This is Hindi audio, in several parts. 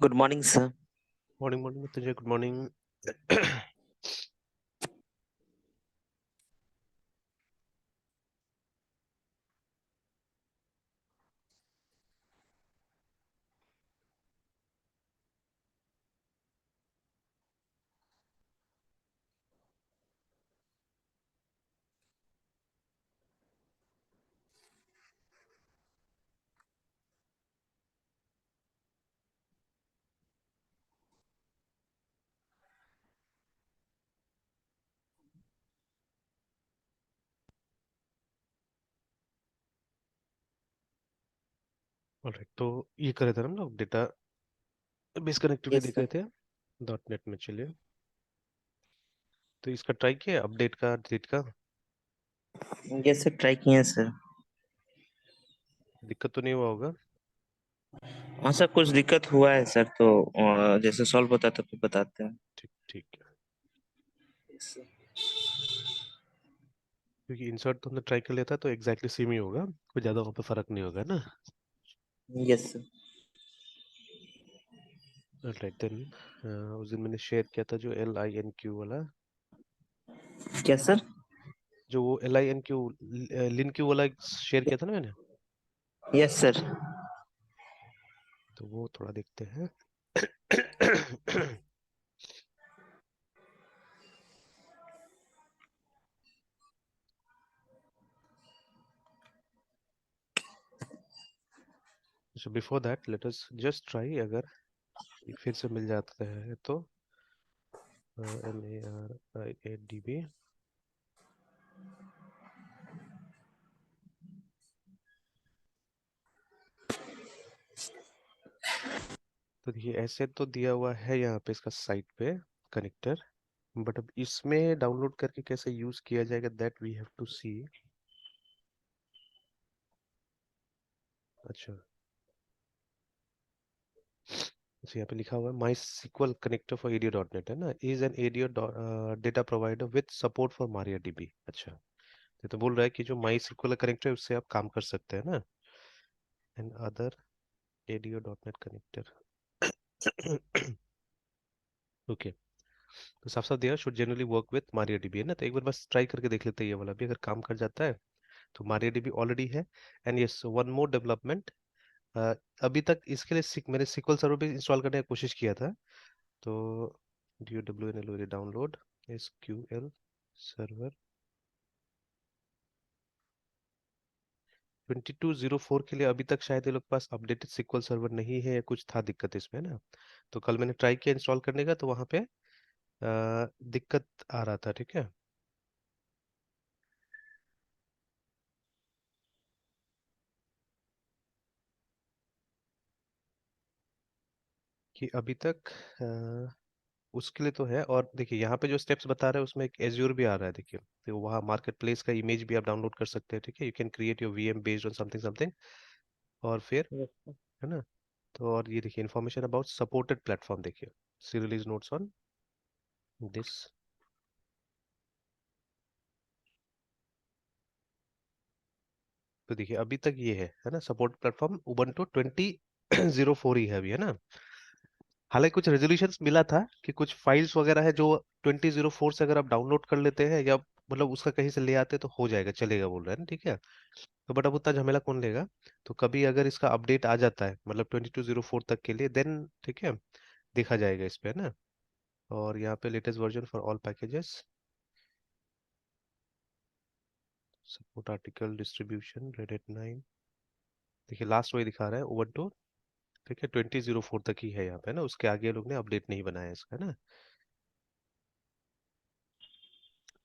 Good morning, sir. Morning, Mrityunjay. Good morning. Alright, तो ये करे थे हम लोग डेटा बेस कनेक्टिविटी Yes, देख sir. रहे थे डॉट नेट में। चलिए, तो इसका ट्राई किया अपडेट का, डिलीट का। Yes, sir. Try किए sir. दिक्कत तो नहीं हुआ होगा? हाँ सर, कुछ दिक्कत हुआ है सर, तो जैसे सॉल्व होता है तो फिर बताते हैं। ठीक ठीक है, Yes, sir. क्योंकि इंसर्ट तो हमने ट्राई कर लिया था, तो एग्जैक्टली सेम ही होगा, कोई ज़्यादा वहाँ पे फर्क नहीं होगा ना। Yes, sir. ऑलराइट देन, उस दिन मैंने शेयर किया था जो LINQ वाला, क्या सर? जो वो LINQ लिन क्यू वाला शेयर किया था ना मैंने। Yes, sir. तो वो थोड़ा देखते हैं। So before that, let us just try, अगर ये फिर से मिल जाता है तो MARIADB। तो देखिए, ऐसे तो दिया हुआ है यहाँ पे इसका साइट पे कनेक्टर, बट अब इसमें डाउनलोड करके कैसे यूज किया जाएगा, that we have to see. अच्छा, तो यहाँ पे लिखा हुआ है MySQL connector for ADO dot net, है ना, is an ADO data provider with support for MariaDB. अच्छा, ये तो बोल रहा है कि जो माई सिक्वल कनेक्टर है उससे आप काम कर सकते हैं ना, and other ADO dot net connector. Okay, तो साफ साफ दिया should generally work with Maria dB, है ना। तो एक बार बस ट्राई करके देख लेते हैं, ये वाला भी अगर काम कर जाता है तो मारिया डीबी ऑलरेडी है। And yes, one more development. अभी तक इसके लिए मैंने सिक्वल सर्वर भी इंस्टॉल करने की कोशिश किया था। तो DOWNLOAD डाउनलोड SQL सर्वर 2204 के लिए अभी तक शायद ये लोग के पास अपडेटेड सिक्वल सर्वर नहीं है, या कुछ था दिक्कत इसमें ना। तो कल मैंने ट्राई किया इंस्टॉल करने का, तो वहाँ पे दिक्कत आ रहा था, ठीक है। कि अभी तक उसके लिए तो है। और देखिए यहाँ पे जो स्टेप्स बता रहे हैं उसमें एक एज्योर भी आ रहा है, देखिए। तो वहाँ मार्केट प्लेस का इमेज भी आप डाउनलोड कर सकते हैं, ठीक है। You can create your VM based on something something. और फिर, Yes, sir. है ना। तो और ये देखिए इन्फॉर्मेशन अबाउट सपोर्टेड प्लेटफॉर्म, देखिए सी रिलीज नोट्स ऑन दिस। तो देखिए अभी तक ये है ना, सपोर्ट प्लेटफॉर्म उबंटू 2004 ही है अभी, है ना। हालांकि कुछ रेजोल्यूशंस मिला था कि कुछ फाइल्स वगैरह है जो 2004 से अगर आप डाउनलोड कर लेते हैं, या मतलब उसका कहीं से ले आते तो हो जाएगा, चलेगा, बोल रहे हैं ना, ठीक है। तो बट अब उतना झमेला कौन लेगा। तो कभी अगर इसका अपडेट आ जाता है मतलब 2204 तक के लिए, देन ठीक है, देखा जाएगा इस पे, है ना। और यहाँ पे latest version for all packages, support article distribution red 9। देखिए लास्ट वही दिखा रहा है उबंटू, ठीक है, 2004 तक ही है यहाँ पे ना, उसके आगे लोग ने अपडेट नहीं बनाया इसका ना।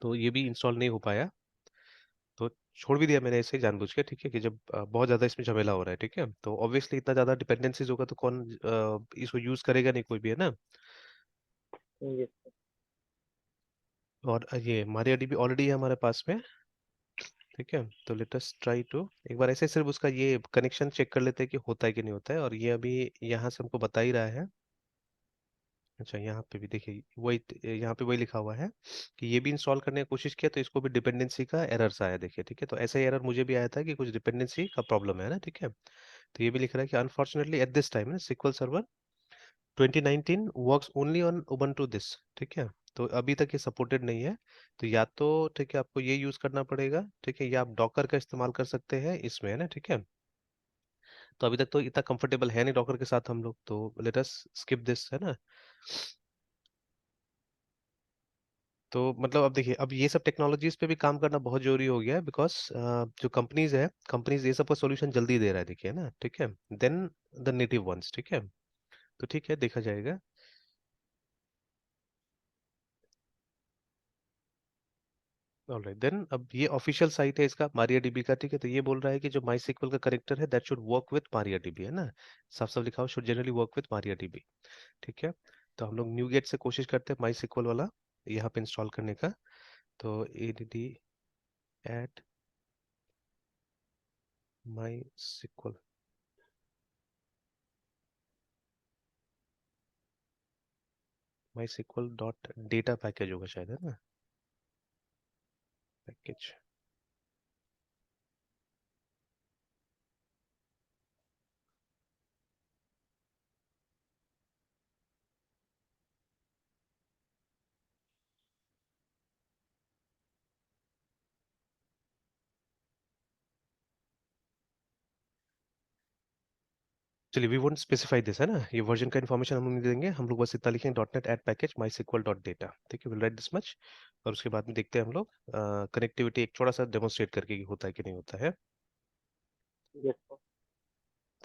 तो ये भी इंस्टॉल नहीं हो पाया, तो छोड़ भी दिया मैंने ऐसे ही जानबूझ के, ठीक है। कि जब बहुत ज़्यादा इसमें झमेला हो रहा है, ठीक है, तो ऑब्वियसली इतना ज़्यादा डिपेंडेंसीज होगा तो कौन इसको यूज़ करेगा, नहीं कोई भी, है ना। Yes, sir. और ये मारिया डीबी ऑलरेडी है हमारे पास में, ठीक है। तो लेट अस ट्राई टू एक बार ऐसे सिर्फ उसका ये कनेक्शन चेक कर लेते हैं कि होता है कि नहीं होता है। और ये अभी यहाँ से हमको बता ही रहा है। अच्छा, यहाँ पे भी देखिए वही, यहाँ पे वही लिखा हुआ है कि ये भी इंस्टॉल करने की कोशिश किया तो इसको भी डिपेंडेंसी का एरर्स आया, देखिए, ठीक है। तो ऐसा ही एरर मुझे भी आया था कि कुछ डिपेंडेंसी का प्रॉब्लम है ना, ठीक है। तो ये भी लिख रहा है कि अनफॉर्चुनेटली एट दिस टाइम ना SQL server 2019 works only on Ubuntu this, ठीक है। तो अभी तक ये सपोर्टेड नहीं है। तो या तो ठीक है आपको ये यूज करना पड़ेगा, ठीक है, या आप डॉकर का इस्तेमाल कर सकते हैं इसमें, है ना, ठीक है। तो अभी तक तो इतना कंफर्टेबल है नहीं डॉकर के साथ हम लोग, तो लेट अस स्किप दिस, है ना। तो मतलब अब देखिए, अब ये सब टेक्नोलॉजीज पे भी काम करना बहुत जरूरी हो गया है, बिकॉज जो कंपनीज है, कंपनीज ये सब का सोल्यूशन जल्दी दे रहा है, देखिए ना, ठीक है, देन द नेटिव वंस, ठीक है। तो ठीक है, देखा जाएगा। ऑलराइट देन, अब ये ऑफिशियल साइट है इसका MariaDB का, ठीक है। तो ये बोल रहा है कि जो माई सिक्वल का करेक्टर है that should work with MariaDB, है ना। साफ साफ लिखा हो, should generally work with MariaDB, ठीक है। तो हम लोग न्यू गेट से कोशिश करते हैं माई सिक्वल वाला यहाँ पे इंस्टॉल करने का। तो add add माई सिक्वल, माई सिक्वल डॉट डेटा पैकेज होगा शायद, है ना, पैकेज। चलिए, वी वोंट स्पेसिफाई दिस, है ना, ये वर्जन का इन्फॉर्मेशन हम लोग नहीं देंगे, हम लोग बस इतना लिखेंगे dot net add package MySQL dot data, ठीक है, विल राइट दिस मच। और उसके बाद में देखते हैं हम लोग कनेक्टिविटी एक थोड़ा सा डेमोन्स्ट्रेट करके कि होता है कि नहीं होता है, यस सर।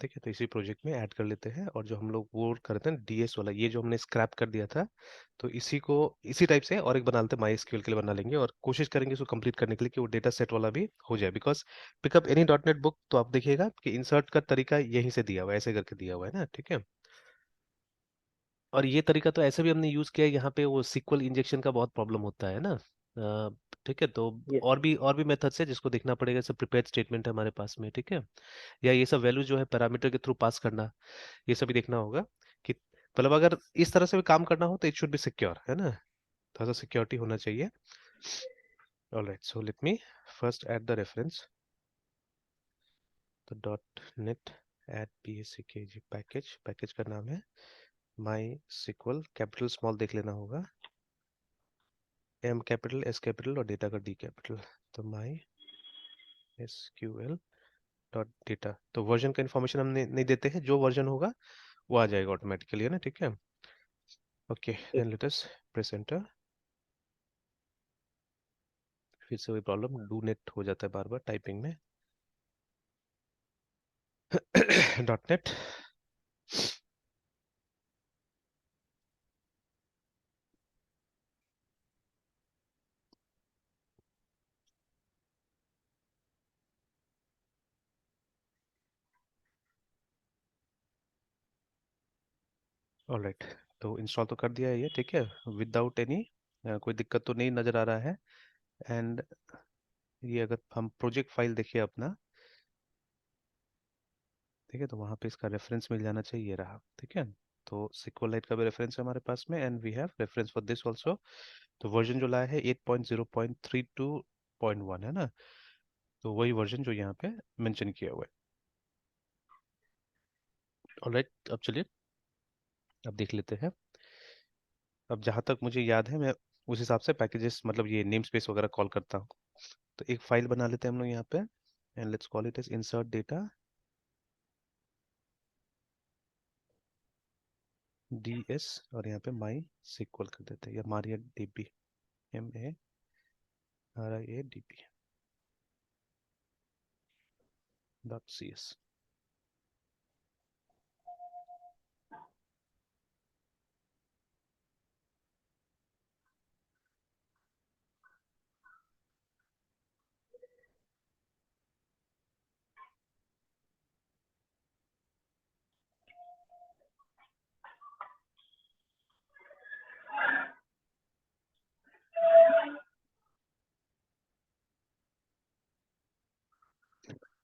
ठीक है। तो इसी प्रोजेक्ट में ऐड कर लेते हैं, और जो हम लोग वो करते हैं डीएस वाला, ये जो हमने स्क्रैप कर दिया था, तो इसी को इसी टाइप से और एक बना लेते हैं, माई एसक्यूएल के लिए बना लेंगे, और कोशिश करेंगे इसको कंप्लीट करने के लिए कि वो डेटा सेट वाला भी हो जाए, because pick up any dot net book, तो आप देखिएगा कि इंसर्ट का तरीका यहीं से दिया हुआ है, ऐसे करके दिया हुआ है ना, ठीक है। और ये तरीका तो ऐसे भी हमने यूज किया है, यहाँ पे वो सिक्वल इंजेक्शन का बहुत प्रॉब्लम होता है ना, ठीक है। तो यस और भी मेथड्स है जिसको देखना पड़ेगा, सब प्रिपेयर्ड स्टेटमेंट है हमारे पास में, ठीक है। या ये सब वैल्यू जो है पैरामीटर के थ्रू पास करना, ये सब भी देखना होगा कि मतलब अगर इस तरह से भी काम करना हो तो इट शुड बी सिक्योर, है ना, थोड़ा सा सिक्योरिटी होना चाहिए। Alright, so let me first add the reference, तो dot net at psckg package, package का नाम है माई सिक्वल, कैपिटल स्मॉल देख लेना होगा, एम कैपिटल एस कैपिटल और डेटा का डी कैपिटल। तो माई एसक्यूएल डॉट डेटा, तो वर्जन का इन्फॉर्मेशन हम नहीं देते हैं, जो वर्जन होगा वो आ जाएगा ऑटोमेटिकली, है ना, ठीक है। Okay, yes. Then let us press enter. फिर से वही प्रॉब्लम, डू नेट हो जाता है बार बार टाइपिंग में। Dot net, alright. तो इंस्टॉल तो कर दिया है ये, ठीक है, विदाउट एनी, कोई दिक्कत तो नहीं नज़र आ रहा है। एंड ये अगर हम प्रोजेक्ट फाइल देखिए अपना, ठीक है, तो वहाँ पे इसका रेफरेंस मिल जाना चाहिए, ये रहा, ठीक है। तो सिक्वलाइट का भी रेफरेंस है हमारे पास में, and we have reference for this also. तो वर्जन जो लाया है 8.0.32.1, है ना, तो वही वर्जन जो यहाँ पे मेंशन किया हुआ है। ऑलराइट, अब चलिए अब देख लेते हैं। अब जहाँ तक मुझे याद है, मैं उस हिसाब से पैकेजेस मतलब ये नेम स्पेस वगैरह कॉल करता हूँ। तो एक फाइल बना लेते हैं हम लोग यहाँ पे, and let's call it as insert data ds, और यहाँ पे माई सिक्वल कर देते हैं, या Maria dB, MARIADB dot cs।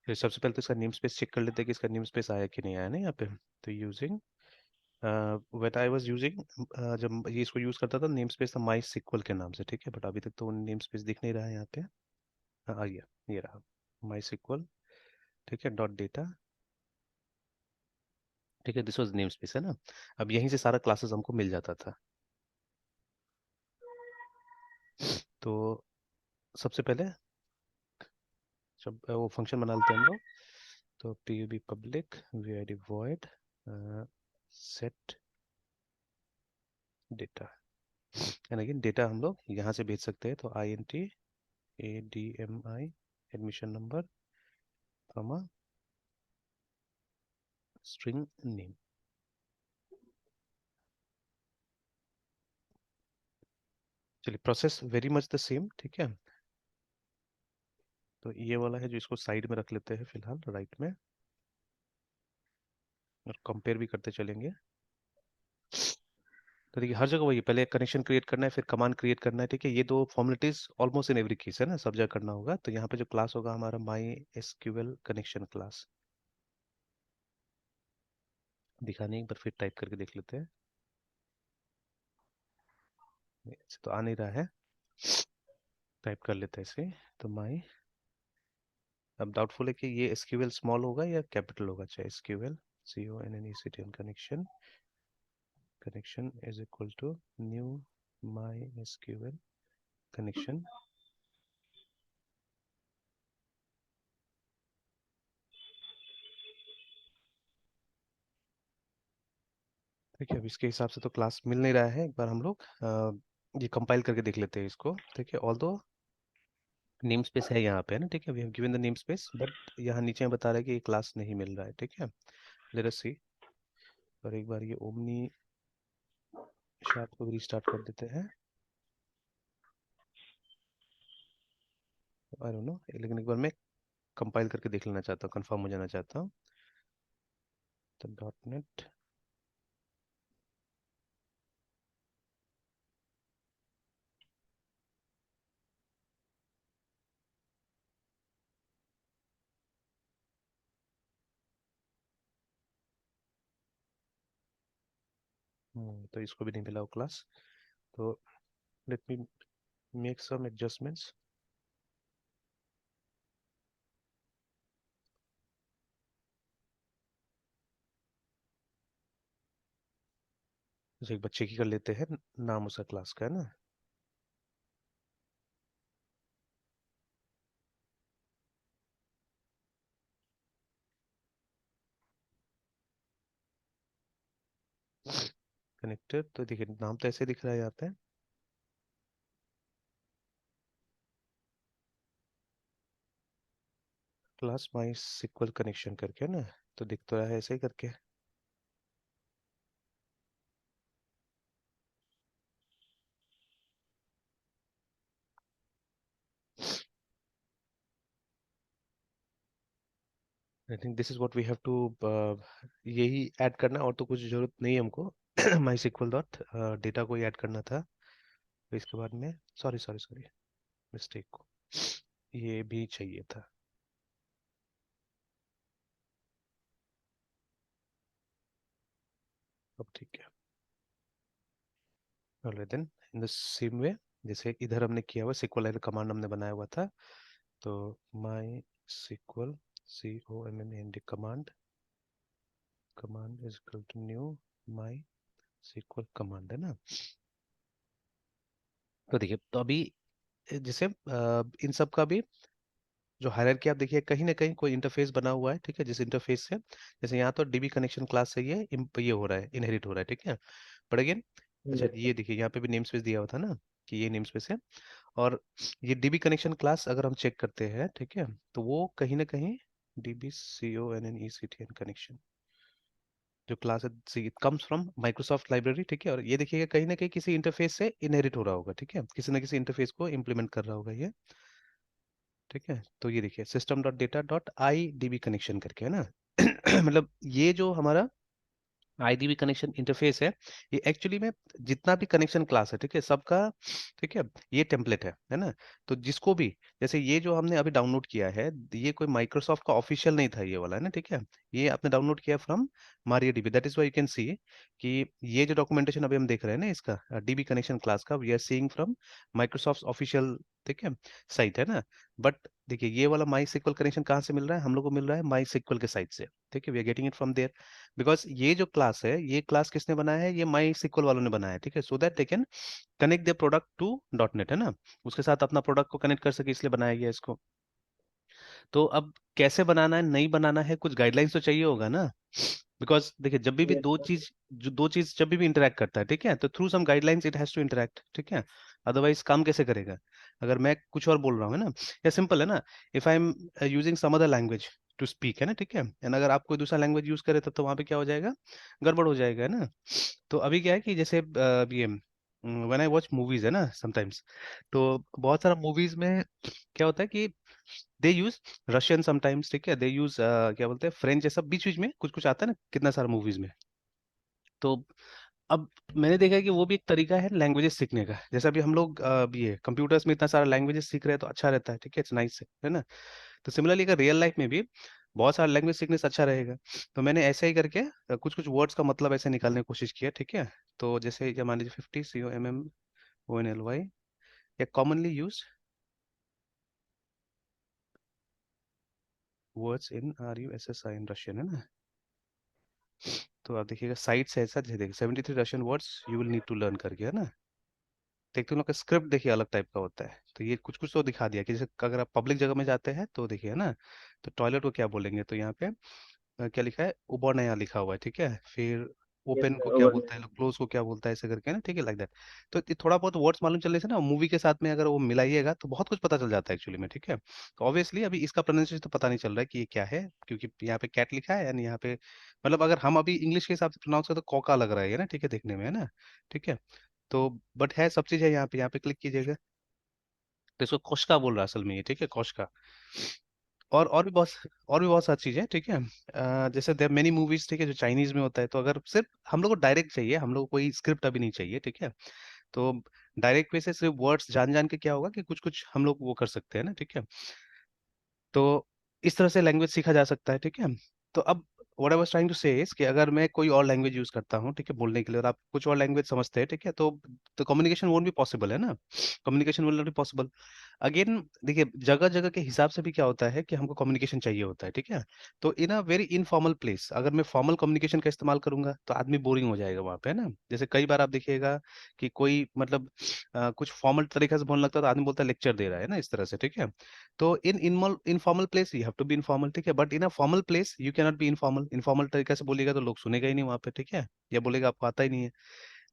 फिर सबसे पहले तो इसका नेम स्पेस चेक कर लेते हैं कि इसका नेम स्पेस आया कि नहीं आया ना यहाँ पे। तो using when I was using, जब ये इसको यूज करता था नेम स्पेस था माई सिक्वल के नाम से, ठीक है, बट अभी तक तो नेम स्पेस दिख नहीं रहा है यहाँ पे। हाँ, आ गया, ये रहा माई सिक्वल, ठीक है, डॉट डेटा, ठीक है, दिस वाज नेम स्पेस है ना। अब यहीं से सारा क्लासेस हमको मिल जाता था। तो सबसे पहले जब वो फंक्शन बना लेते हैं हम लोग, तो pub public vid void set data, and again data हम लोग यहाँ से भेज सकते हैं, तो int admi admission number comma string name. चलिए, process very much the same, ठीक है। तो ये वाला है जो इसको साइड में रख लेते हैं फिलहाल राइट में, और कंपेयर भी करते चलेंगे। तो देखिए हर जगह वही, पहले कनेक्शन क्रिएट करना है, फिर कमांड क्रिएट करना है, ठीक है। ये दो formalities almost in every case है ना, सब जगह करना होगा। तो यहाँ पे जो क्लास होगा हमारा माई एसक्यूएल कनेक्शन क्लास, दिखाने एक बार फिर टाइप करके देख लेते हैं। ऐसे तो आ नहीं रहा है, टाइप कर लेते हैं इसे। तो माई, अब डाउटफुल है कि ये एसक्यूएल स्मॉल होगा या कैपिटल होगा। चाहे SQL CONNECTN connection, connection is equal to new my SQL connection. ठीक है, अब इसके हिसाब से तो क्लास मिल नहीं रहा है। एक बार हम लोग ये कंपाइल करके देख लेते हैं इसको, ठीक है। ऑल्दो नेम स्पेस है यहाँ पे, है ना, ठीक है, we have given the name space, but यहाँ नीचे में बता रहा है कि ये क्लास नहीं मिल रहा है, ठीक है। लेट अस सी। और एक बार ये ओमनी शार्ट को भी रिस्टार्ट कर देते हैं। आई डोंट नो, लेकिन एक बार मैं कंपाइल करके देख लेना चाहता हूँ, कंफर्म हो जाना चाहता हूँ। तो डॉट नेट, तो इसको भी नहीं मिला वो क्लास। तो let me make some adjustments. एक बच्चे की कर लेते हैं, नाम उसका क्लास का है ना। कनेक्टेड, तो देखिए नाम तो ऐसे दिख रहा है यहाँ पे, क्लास माई सिक्वल कनेक्शन करके ना। तो दिख तो रहा है ऐसे ही करके। I think this is what we have to, यही ऐड करना, और तो कुछ जरूरत नहीं है हमको। माई सिक्वल डॉट डेटा को ही ऐड करना था। तो इसके बाद में, सॉरी सॉरी सॉरी, मिस्टेक को ये भी चाहिए था। अब ठीक है। Alright then, in the same way, जैसे इधर हमने किया हुआ सिक्वल कमांड हमने बनाया हुआ था। तो MySQL COMMAND command, command is equal to new MySQL command, है ना। तो देखिए, तो अभी जैसे इन सब का भी जो हायरार्की आप देखिए, कहीं ना कहीं कोई इंटरफेस बना हुआ है, ठीक है। जिस इंटरफेस से, जैसे यहाँ तो डीबी कनेक्शन क्लास से ये हो रहा है, इनहेरिट हो रहा है, ठीक है। बट अगेन, अच्छा ये देखिए यहाँ पे भी नेम स्पेस दिया हुआ था ना, कि ये नेम स्पेस है। और ये डीबी कनेक्शन क्लास अगर हम चेक करते हैं, ठीक है, तो वो कहीं ना कहीं DBCONNECTN कनेक्शन जो क्लास है, it comes from Microsoft library, ठीक है। और ये देखिएगा कहीं ना कहीं किसी इंटरफेस से इनहेरिट हो रहा होगा, ठीक है, किसी ना किसी इंटरफेस को इम्प्लीमेंट कर रहा होगा ये, ठीक है। तो ये देखिए system dot data dot I D B connection करके, है ना। मतलब ये जो हमारा आईडीबी कनेक्शन इंटरफेस है, ये एक्चुअली में जितना भी कनेक्शन क्लास है, ठीक है, सबका, ठीक है, ये टेम्पलेट है ना। तो जिसको भी, जैसे ये जो हमने अभी डाउनलोड किया है, ये कोई माइक्रोसॉफ्ट का ऑफिशियल नहीं था ये वाला, है ना, ठीक है। ये आपने डाउनलोड किया from MariaDB, that is why you can see कि ये जो डॉक्यूमेंटेशन अभी हम देख रहे हैं ना इसका, डीबी कनेक्शन क्लास का, we are seeing from Microsoft official, ठीक है, साइट, है ना। बट देखिए ये वाला माई सिक्वल कनेक्शन कहाँ से मिल रहा है, हम लोग को मिल रहा है माई सिक्वल के साइड से, ठीक है, we are getting it from there. Because ये जो क्लास है, ये क्लास किसने बनाया है, ये माई सिक्वल वालों ने बनाया है, ठीक है, so that they can connect their product to dot net, है ना, उसके साथ अपना प्रोडक्ट को कनेक्ट कर सके, इसलिए बनाया गया इसको। तो अब कैसे बनाना है, नहीं बनाना है, कुछ गाइडलाइंस तो चाहिए होगा ना। बिकॉज देखिए जब भी यस दो सर। चीज, जो दो चीज जब भी इंटरेक्ट करता है, ठीक है, तो through some guidelines it has to interact, ठीक है, अदरवाइज काम कैसे करेगा। अगर मैं कुछ और बोल रहा हूँ, है ना, या सिंपल है ना, if I am using some other language to speak, है ना, ठीक है, एंड अगर आप कोई दूसरा लैंग्वेज यूज करे तब तो वहां पे क्या हो जाएगा, गड़बड़ हो जाएगा, है ना। तो अभी क्या है कि जैसे ये व्हेन आई वॉच मूवीज, है ना, समटाइम्स, तो बहुत सारा मूवीज में क्या होता है कि दे यूज रशियन समटाइम्स, ठीक है, दे यूज क्या बोलते हैं, फ्रेंच, ये सब बीच बीच में कुछ कुछ आता है ना, कितना सारा मूवीज में। तो अब मैंने देखा है कि वो भी एक तरीका है लैंग्वेजेस सीखने का, जैसे अभी हम लोग ये कंप्यूटर्स में इतना सारा लैंग्वेजेस सीख रहे हैं तो अच्छा रहता है, ठीक है, इट्स नाइस है ना। तो सिमिलरली अगर रियल लाइफ में भी बहुत सारा लैंग्वेज सीखने से अच्छा रहेगा। तो मैंने ऐसे ही करके कुछ कुछ वर्ड्स का मतलब ऐसे निकालने की कोशिश किया, ठीक है। तो जैसे ये मान लीजिए 50 COMMONLY, या commonly use words in RUSSI in Russian, है ना। तो आप देखिएगा साइट से ऐसा, जैसे देखिए 73 Russian words you will need to learn करके, है ना। देखते हैं, उन लोग का स्क्रिप्ट देखिए अलग टाइप का होता है, तो ये कुछ कुछ तो दिखा दिया कि जैसे अगर आप पब्लिक जगह में जाते हैं तो देखिए, है ना, तो टॉयलेट को क्या बोलेंगे, तो यहाँ पे क्या लिखा है, ऊबर नया लिखा हुआ है, ठीक है, फिर यस ओपन को सर, क्या ओवर। बोलता है, क्लोज को क्या बोलता है, ऐसे करके ना, ठीक है, लाइक दैट। तो ये थोड़ा बहुत वर्ड्स मालूम चलने से ना, मूवी के साथ में अगर वो मिलाइएगा तो बहुत कुछ पता चल जाता है एक्चुअली में, ठीक है। तो ऑब्वियसली अभी इसका प्रोनाउंसिएशन तो पता नहीं चल रहा है कि ये क्या है, क्योंकि यहाँ पे कैट लिखा है, यानी यहाँ पे मतलब अगर हम अभी इंग्लिश के हिसाब से प्रोनाउंस करें तो कौका लग रहा है ये ना, ठीक है, देखने में, है ना, ठीक है। तो बट है, सब चीज़ है यहाँ पे क्लिक कीजिएगा, तो इसको कोशका बोल रहा है असल में ये, ठीक है, कोशका। और भी बहुत सारी चीजें हैं, ठीक है। जैसे देयर मेनी मूवीज, ठीक है, जो चाइनीज में होता है, तो अगर सिर्फ हम लोग को डायरेक्ट चाहिए, हम लोग को कोई स्क्रिप्ट अभी नहीं चाहिए, ठीक है, तो डायरेक्ट वे से सिर्फ वर्ड्स जान जान के क्या होगा कि कुछ कुछ हम लोग वो कर सकते हैं ना, ठीक है। तो इस तरह से लैंग्वेज सीखा जा सकता है, ठीक है। तो अब what I was trying to say is कि अगर मैं कोई और लैंग्वेज यूज करता हूँ, ठीक है, बोलने के लिए, और आप कुछ और लैंग्वेज समझते हैं, ठीक है, तो कम्युनिकेशन वोंट भी पॉसिबल, है ना, communication will not be possible. Again देखिए जगह जगह के हिसाब से भी क्या होता है कि हमको कम्युनिकेशन चाहिए होता है, ठीक है। तो इन अ वेरी इनफॉर्मल प्लेस अगर मैं फॉर्मल कम्युनिकेशन का इस्तेमाल करूंगा तो आदमी बोरिंग हो जाएगा वहां पे, है ना। जैसे कई बार आप देखिएगा कि कोई मतलब कुछ फॉर्मल तरीके से बोलने लगता है तो आदमी बोलता है लेक्चर दे रहा है ना, इस तरह से, ठीक है। तो in informal place you have to be informal, ठीक है, but in a formal place you can not be informal. Informal तरीके से बोलिएगा तो लोग सुनेगा ही नहीं वहां पे, ठीक है, या बोलेगा आपको आता ही नहीं है।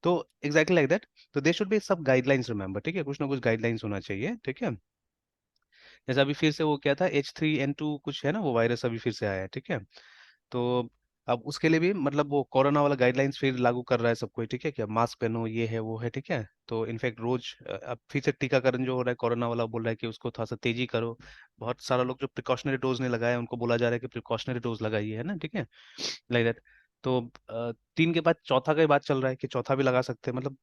तो एग्जैक्टली लाइक दैट। तो दे शुड बी सब गाइडलाइंस, रिमेंबर, ठीक है, कुछ ना कुछ गाइडलाइंस होना चाहिए, ठीक है। जैसे अभी फिर से वो क्या था, H3N2 कुछ है ना, वो वायरस अभी फिर से आया है, ठीक है। तो अब उसके लिए भी मतलब वो कोरोना वाला गाइडलाइंस फिर लागू कर रहा है सबको, ठीक है, कि अब मास्क पहनो, ये है वो है, ठीक है। तो इनफैक्ट रोज अब फिर से टीकाकरण जो हो रहा है कोरोना वाला, बोल रहा है कि उसको थोड़ा सा तेजी करो। बहुत सारा लोग जो प्रिकॉशनरी डोज नहीं लगाया उनको बोला जा रहा है कि प्रिकॉशनरी डोज लगाइए, है ना, ठीक है, लाइक दैट। तो 3 के बाद चौथा का ही बात चल रहा है कि चौथा भी लगा सकते हैं, मतलब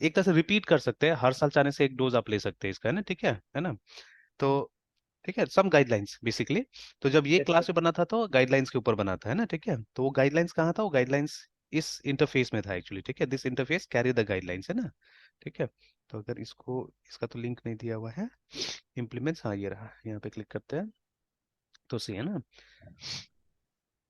एक तरह से रिपीट कर सकते हैं, हर साल चाहने से एक डोज आप ले सकते हैं इसका, है ना, ठीक है ना। तो ठीक है, सम गाइडलाइंस बेसिकली। तो जब ये यस सर। क्लास में बना था तो गाइडलाइंस के ऊपर बना था, है ना, ठीक है। तो वो गाइडलाइंस कहाँ था, वो गाइडलाइंस इस इंटरफेस में था एक्चुअली, ठीक है, this interface carry the guidelines, है ना, ठीक है। तो अगर इसको, इसका तो लिंक नहीं दिया हुआ है, इम्प्लीमेंट्स, हाँ ये रहा, यहाँ पे क्लिक करते हैं तो सही है ना।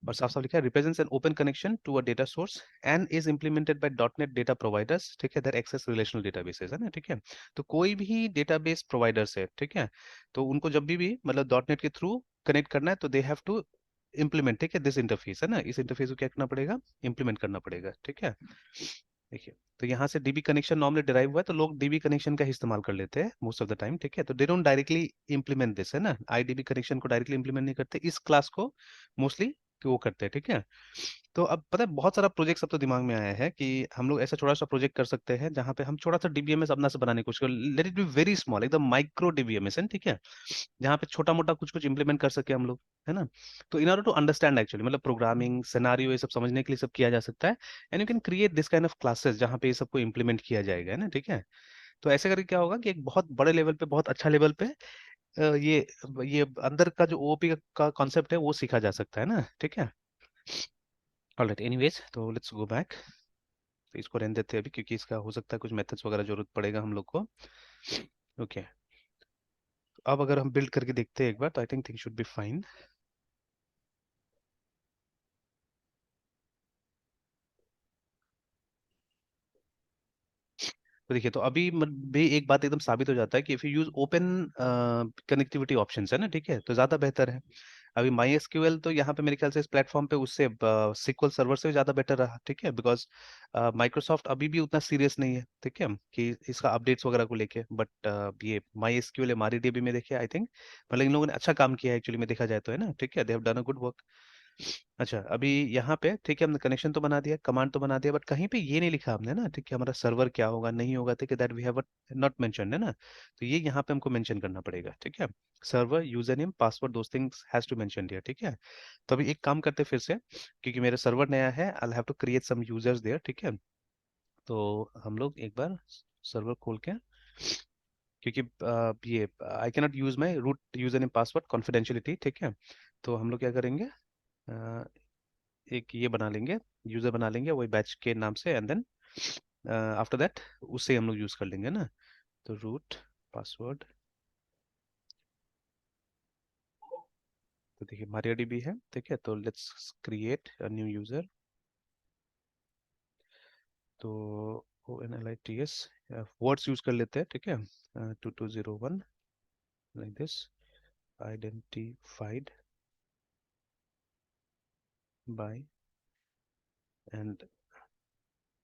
और साफ साफ लिखा है, represents an open connection to a data source and is implemented by dot net data providers, ठीक है, दैट एक्सेस रिलेशनल डेटाबेसेस, है ना, ठीक है। तो कोई भी डेटाबेस प्रोवाइडर्स है, ठीक है, तो उनको जब भी मतलब डॉट नेट के थ्रू कनेक्ट करना है तो दे हैव टू इम्प्लीमेंट, ठीक है, दिस इंटरफेस, है ना, इस इंटरफेस को क्या करना पड़ेगा, इम्प्लीमेंट करना पड़ेगा, ठीक है। देखिए, तो यहाँ से डीबी कनेक्शन नॉर्मली डिराइव हुआ है, तो लोग डीबी कनेक्शन का ही इस्तेमाल कर लेते हैं मोस्ट ऑफ द टाइम, ठीक है। तो they don't directly implement this, है ना, आईडीबी कनेक्शन को डायरेक्टली इंप्लीमेंट नहीं करते, इस क्लास को मोस्टली वो करते हैं, ठीक है। तो अब पता है बहुत सारा प्रोजेक्ट सब तो दिमाग में आया है कि हम लोग ऐसा छोटा सा प्रोजेक्ट कर सकते हैं जहाँ पे हम छोटा सा डीबीएमएस अपना से बनाने की कोशिश करें, let it be very small, एकदम माइक्रो डीबीएमएस है, ठीक है, जहाँ पे छोटा मोटा कुछ कुछ इंप्लीमेंट कर सके हम लोग, है ना। तो in order to understand actually मतलब प्रोग्रामिंग सिनेरियो ये सब समझने के लिए सब किया जा सकता है, and you can create this kind of classes जहाँ पे ये सबको इंप्लीमेंट किया जाएगा, है ना, ठीक है। तो ऐसे करके क्या होगा कि एक बहुत बड़े लेवल पे, बहुत अच्छा लेवल पे ये अंदर का जो ओओपी का कॉन्सेप्ट है वो सीखा जा सकता है ना, ठीक है। ऑलराइट, एनीवेज, तो लेट्स गो बैक। तो इसको रहने देते हैं अभी, क्योंकि इसका हो सकता है कुछ मेथड्स वगैरह जरूरत पड़ेगा हम लोग को, ओके। अब अगर हम बिल्ड करके देखते हैं एक बार, तो I think thing should be fine. तो देखिए, तो अभी भी एक बात एकदम साबित हो जाता है कि if you use open connectivity options है ना, ठीक है, तो ज़्यादा बेहतर है। अभी माई एसक्यूएल तो यहाँ पे मेरे ख्याल से इस प्लेटफॉर्म पे उससे सिक्वल सर्वर से भी ज़्यादा बेटर रहा, ठीक है, बिकॉज माइक्रोसॉफ्ट अभी भी उतना सीरियस नहीं है, ठीक है, कि इसका अपडेट्स वगैरह को लेके। बट ये माई एसक्यूएल एम डीबी में देखिए, आई थिंक मतलब इन लोगों ने अच्छा काम किया है एक्चुअली में देखा जाए तो, है ना, ठीक है, they have done a good work. अच्छा, अभी यहाँ पे ठीक है, हमने कनेक्शन तो बना दिया, कमांड तो बना दिया, बट कहीं पे ये नहीं लिखा हमने ना, ठीक है, हमारा सर्वर क्या होगा नहीं होगा, ठीक है, that we have not mentioned, है ना। तो ये यहाँ पे हमको मेंशन करना पड़ेगा, ठीक है। Server, user name, password, those things has to mention दिया, ठीक है। तो अभी एक काम करते हैं फिर से, क्योंकि मेरा सर्वर नया है, I have to create some users there, ठीक है। तो हम लोग एक बार सर्वर खोल के, क्योंकि ये I cannot use my root user name password confidentiality, ठीक है। तो हम लोग क्या करेंगे, एक ये बना लेंगे, यूजर बना लेंगे वही बैच के नाम से, एंड देन आफ्टर दैट उससे हम लोग यूज कर लेंगे ना। तो रूट पासवर्ड, तो देखिए MariaDB है, ठीक है, तो let's create a new user. तो ONLITS वर्ड्स यूज कर लेते हैं, ठीक है। 2201 like this, identified by, and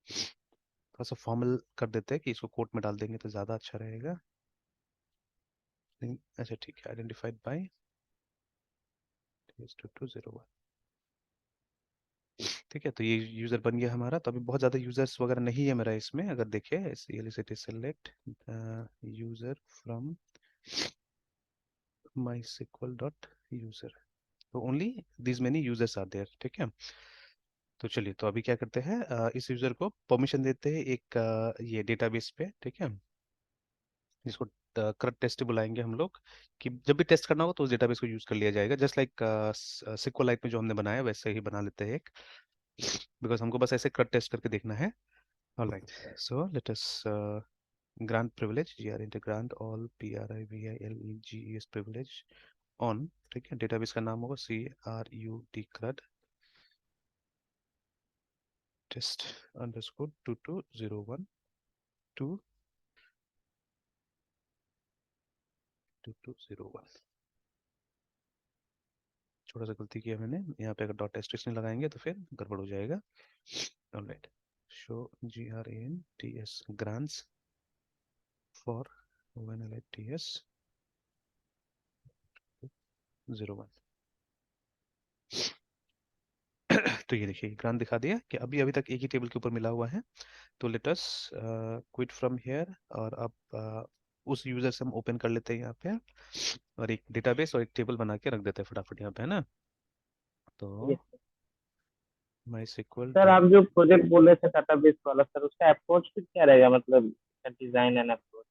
थोड़ा सा फॉर्मल कर देते हैं कि इसको कोट में डाल देंगे तो ज़्यादा अच्छा रहेगा। अच्छा ठीक है, आइडेंटिफाइड बाय 2201, ठीक है। तो ये यूजर बन गया हमारा। तो अभी बहुत ज़्यादा यूजर्स वगैरह नहीं है मेरा इसमें, अगर देखें CLST select user from MySQL dot user, तो only this many users are there, ठीक है। तो चलिए, तो अभी क्या करते हैं, इस यूजर को परमिशन देते हैं एक ये डेटाबेस पे, ठीक है, जिसको करंट टेस्ट बुलाएंगे हम लोग, कि जब भी टेस्ट करना हो तो उस डेटाबेस को यूज कर लिया जाएगा, जस्ट लाइक सिक्वलाइट में जो हमने बनाया वैसे ही बना लेते हैं एक, बिकॉज हमको बस ऐसे करंट टेस्ट करके देखना है। Alright, so let us grant privilege, grant grant all privileges privilege on, ठीक है। डेटाबेस का नाम होगा CRUD CRUD test underscore 2201 2201। छोटा सा गलती किया मैंने यहाँ पे, अगर डॉट एस्टेरिस्क नहीं लगाएंगे तो फिर गड़बड़ हो जाएगा। Alright, show GRANTS grants for ONLITS 01। तो ये देखिए ग्रांट दिखा दिया कि अभी अभी तक एक ही टेबल के ऊपर मिला हुआ है। तो let us quit from here, और अब उस यूजर से हम ओपन कर लेते हैं यहाँ पे, और एक डेटाबेस और एक टेबल बना के रख देते हैं फटाफट यहाँ पे, है ना। तो यस माई सिक्वल सर, आप डॉट, जो प्रोजेक्ट बोल रहे थे डाटाबेस वाला सर, उसका अप्रोच फिर क्या रहेगा, मतलब डिजाइन एंड अप्रोच।